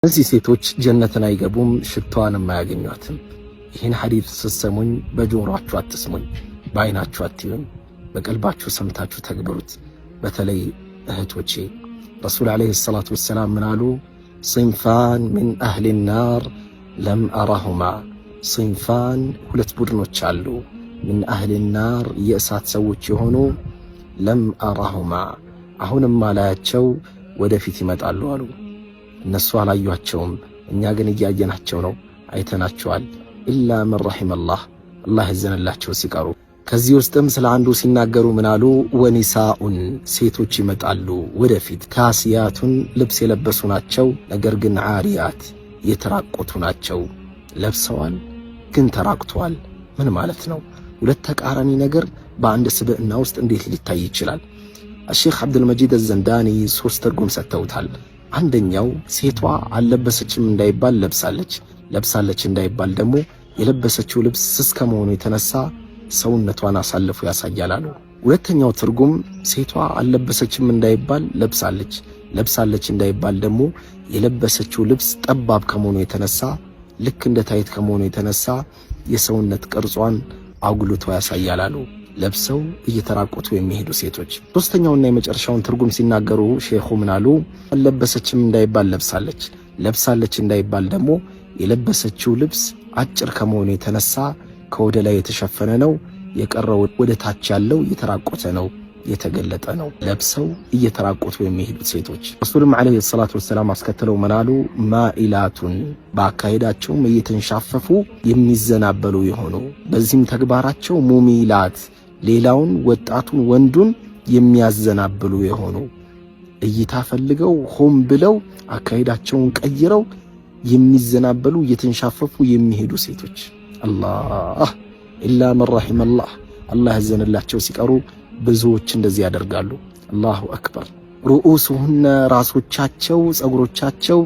እነዚህ ሴቶች ጀነትን አይገቡም፣ ሽታዋንም አያገኟትም። ይህን ሐዲስ ስትሰሙኝ በጆሮአችሁ አትስሙኝ፣ በአይናችሁ አትዩኝ፣ በቀልባችሁ ሰምታችሁ ተግብሩት። በተለይ እህቶቼ ረሱል ዓለይሂ ሰላቱ ወሰላም ምን አሉ? ሲንፋን ሚን አህሊ ናር ለም አራሁማ። ሲንፋን ሁለት ቡድኖች አሉ፣ ሚን አህሊ ናር የእሳት ሰዎች የሆኑ ለም አራሁማ አሁንም አላያቸው ወደፊት ይመጣሉ አሉ። እነሱ አላዩአቸውም፣ እኛ ግን እያየናቸው ነው፣ አይተናቸዋል። ኢላ መን ረሒመላህ አላህ ያዘነላቸው ሲቀሩ። ከዚህ ውስጥም ስለ አንዱ ሲናገሩ ምን አሉ? ወኒሳኡን ሴቶች ይመጣሉ ወደፊት፣ ካሲያቱን ልብስ የለበሱ ናቸው፣ ነገር ግን ዓሪያት የተራቆቱ ናቸው። ለብሰዋል ግን ተራቁተዋል። ምን ማለት ነው? ሁለት ተቃራኒ ነገር በአንድ ስብዕና ውስጥ እንዴት ሊታይ ይችላል? አሼኽ አብዱልመጂድ አዘንዳኒ ሶስት ትርጉም ሰጥተውታል። አንደኛው ሴቷ አልለበሰችም እንዳይባል ለብሳለች፣ ለብሳለች እንዳይባል ደግሞ የለበሰችው ልብስ ስስ ከመሆኑ የተነሳ ሰውነቷን አሳልፎ ያሳያል አሉ። ሁለተኛው ትርጉም ሴቷ አልለበሰችም እንዳይባል ለብሳለች፣ ለብሳለች እንዳይባል ደግሞ የለበሰችው ልብስ ጠባብ ከመሆኑ የተነሳ ልክ እንደ ታይት ከመሆኑ የተነሳ የሰውነት ቅርጿን አጉልቶ ያሳያል አሉ። ለብሰው እየተራቆቱ የሚሄዱ ሴቶች። ሶስተኛውና የመጨረሻውን ትርጉም ሲናገሩ ሼኹ ምን አሉ? አልለበሰችም እንዳይባል ለብሳለች፣ ለብሳለች እንዳይባል ደግሞ የለበሰችው ልብስ አጭር ከመሆኑ የተነሳ ከወደ ላይ የተሸፈነ ነው፣ የቀረው ወደ ታች ያለው የተራቆተ ነው፣ የተገለጠ ነው። ለብሰው እየተራቆቱ የሚሄዱት ሴቶች። ረሱልም ዓለይሂ ሰላቱ ወሰላም አስከትለው ምን አሉ? ማኢላቱን በአካሄዳቸውም እየተንሻፈፉ የሚዘናበሉ የሆኑ በዚህም ተግባራቸው ሙሚላት ሌላውን ወጣቱን ወንዱን የሚያዘናብሉ የሆኑ እይታ ፈልገው ሆን ብለው አካሄዳቸውን ቀይረው የሚዘናበሉ እየተንሻፈፉ የሚሄዱ ሴቶች። አላህ ኢላ መን ረሒመላህ አላህ ያዘነላቸው ሲቀሩ ብዙዎች እንደዚህ ያደርጋሉ። አላሁ አክበር። ሩኡሱሁነ ራሶቻቸው ጸጉሮቻቸው